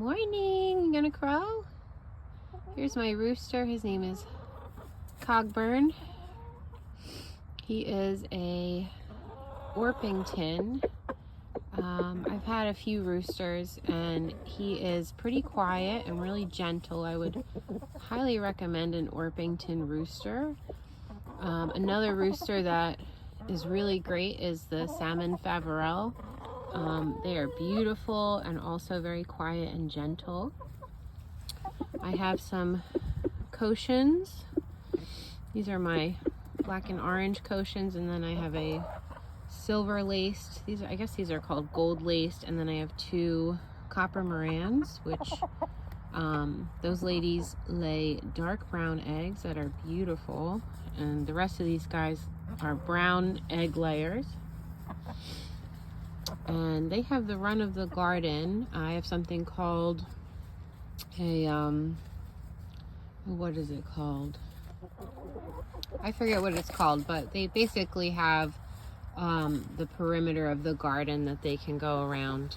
morning. You gonna crow? Here's my rooster. His name is Cogburn. He is a Orpington. I've had a few roosters and he is pretty quiet and really gentle. I would highly recommend an Orpington rooster. Another rooster that is really great is the Salmon Faverolles. They are beautiful and also very quiet and gentle. I have some Cochins. These are my black and orange Cochins, and then I have a silver laced. I guess these are called gold laced, and then I have two copper Marans, which those ladies lay dark brown eggs that are beautiful, and the rest of these guys are brown egg layers. And they have the run of the garden. I have something called a what is it called? I forget what it's called, but they basically have the perimeter of the garden that they can go around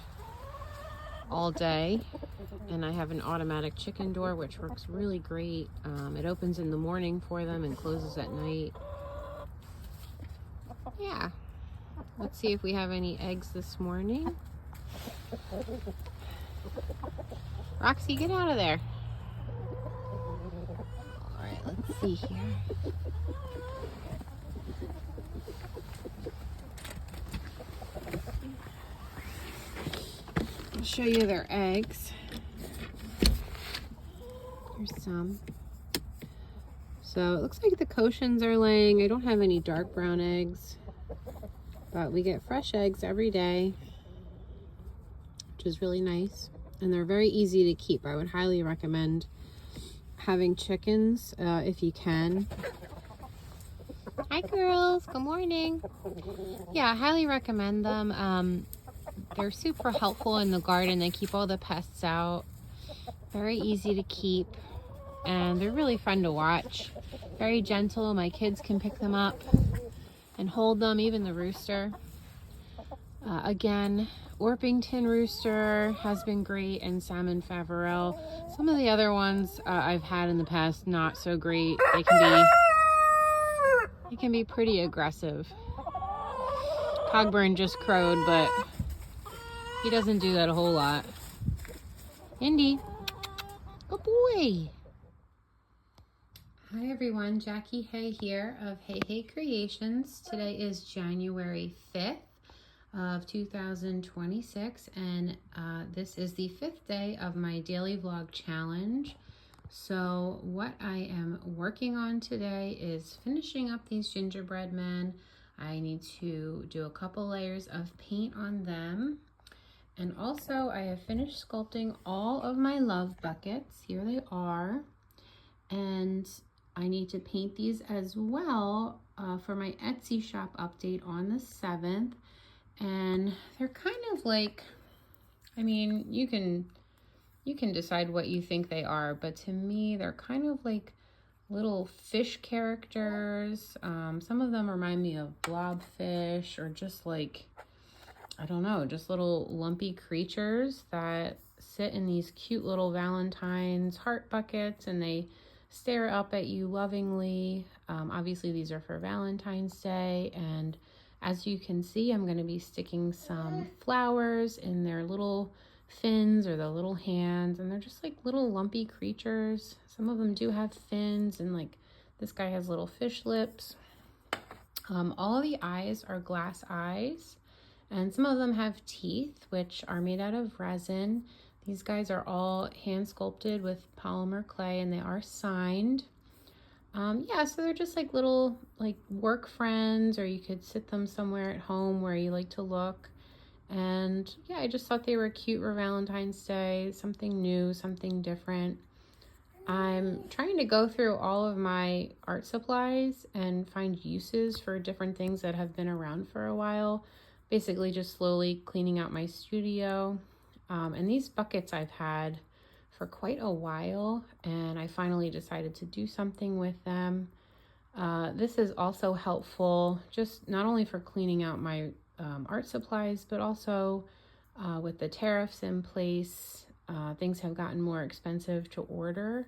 all day. And I have an automatic chicken door, which works really great. It opens in the morning for them and closes at night. Yeah. Let's see if we have any eggs this morning. Roxy, get out of there. All right, let's see here. I'll show you their eggs. Here's some. So it looks like the Cochins are laying. I don't have any dark brown eggs, but we get fresh eggs every day, which is really nice. And they're very easy to keep. I would highly recommend having chickens if you can. Hi girls, good morning. Yeah, I highly recommend them. They're super helpful in the garden. They keep all the pests out. Very easy to keep. And they're really fun to watch. Very gentle. My kids can pick them up and hold them, even the rooster. Again, Orpington rooster has been great, and Salmon Faverolles. Some of the other ones I've had in the past, not so great. They can be pretty aggressive. Cogburn just crowed, but he doesn't do that a whole lot. Indy, good boy. Hi everyone, Jackie Hay here of Hay Hay Creations. Today is January 5th of 2026, and this is the 5th day of my daily vlog challenge. So what I am working on today is finishing up these gingerbread men. I need to do a couple layers of paint on them. And also I have finished sculpting all of my love buckets. Here they are. And I need to paint these as well for my Etsy shop update on the 7th. And they're kind of like, I mean, you can decide what you think they are, but to me, they're kind of like little fish characters. Some of them remind me of blobfish, or just like, I don't know, just little lumpy creatures that sit in these cute little Valentine's heart buckets, and they stare up at you lovingly. Obviously these are for Valentine's Day, and as you can see, I'm going to be sticking some flowers in their little fins or the little hands, and they're just like little lumpy creatures. Some of them do have fins, and like this guy has little fish lips. All of the eyes are glass eyes, and some of them have teeth, which are made out of resin. These guys are all hand sculpted with polymer clay, and they are signed. Yeah, so they're just like little like work friends, or you could sit them somewhere at home where you like to look. And yeah, I just thought they were cute for Valentine's Day, something new, something different. I'm trying to go through all of my art supplies and find uses for different things that have been around for a while. Basically just slowly cleaning out my studio. And these buckets I've had for quite a while, and I finally decided to do something with them. This is also helpful, just not only for cleaning out my art supplies, but also with the tariffs in place. things have gotten more expensive to order.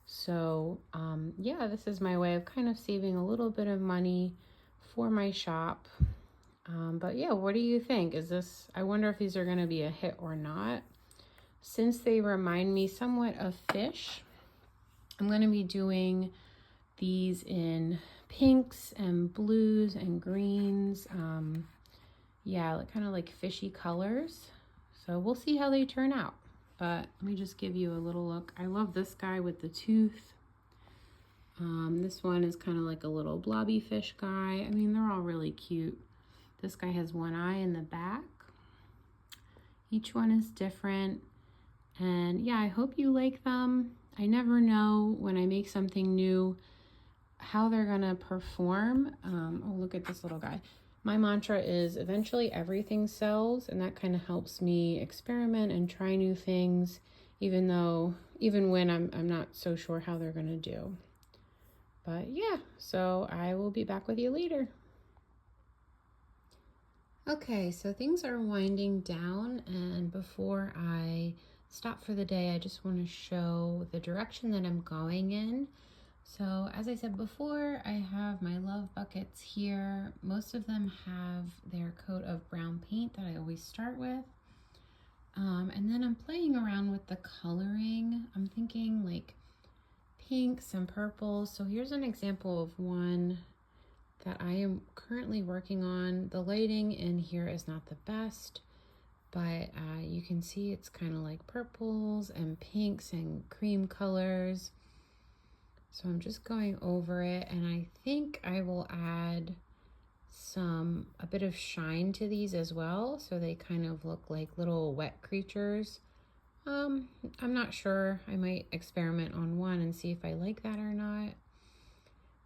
So yeah, this is my way of kind of saving a little bit of money for my shop. But yeah, what do you think? I wonder if these are going to be a hit or not. Since they remind me somewhat of fish, I'm going to be doing these in pinks and blues and greens. Yeah, kind of like fishy colors. So we'll see how they turn out. But let me just give you a little look. I love this guy with the tooth. This one is kind of like a little blobby fish guy. I mean, they're all really cute. This guy has one eye in the back. Each one is different. And yeah, I hope you like them. I never know when I make something new how they're gonna perform. Oh, look at this little guy. My mantra is eventually everything sells, and that kind of helps me experiment and try new things, even when I'm not so sure how they're gonna do. But yeah, so I will be back with you later. Okay, so things are winding down, and before I stop for the day, I just want to show the direction that I'm going in. So as I said before, I have my love buckets here. Most of them have their coat of brown paint that I always start with. And then I'm playing around with the coloring. I'm thinking like pinks and purples. So here's an example of one that I am currently working on. The lighting in here is not the best, but you can see it's kind of like purples and pinks and cream colors. So I'm just going over it, and I think I will add a bit of shine to these as well, so they kind of look like little wet creatures. I'm not sure. I might experiment on one and see if I like that or not.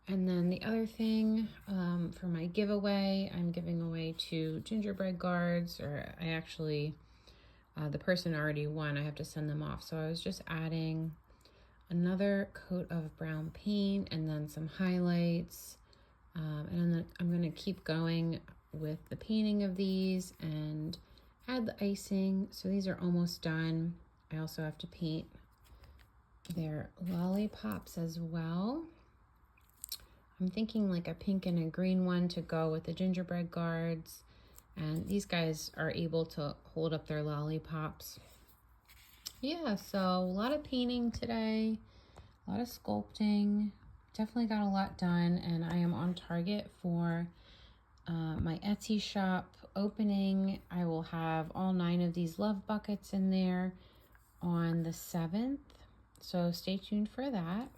And then the other thing, for my giveaway, I'm giving away 2 gingerbread guards, or I actually, the person already won. I have to send them off. So I was just adding another coat of brown paint and then some highlights. And then I'm going to keep going with the painting of these and add the icing. So these are almost done. I also have to paint their lollipops as well. I'm thinking like a pink and a green one to go with the gingerbread guards. And these guys are able to hold up their lollipops. Yeah, so a lot of painting today, a lot of sculpting. Definitely got a lot done, and I am on target for my Etsy shop opening. I will have all 9 of these love buckets in there on the 7th. So stay tuned for that.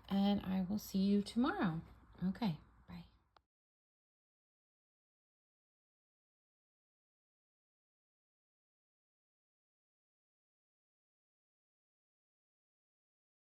And I will see you tomorrow. Okay.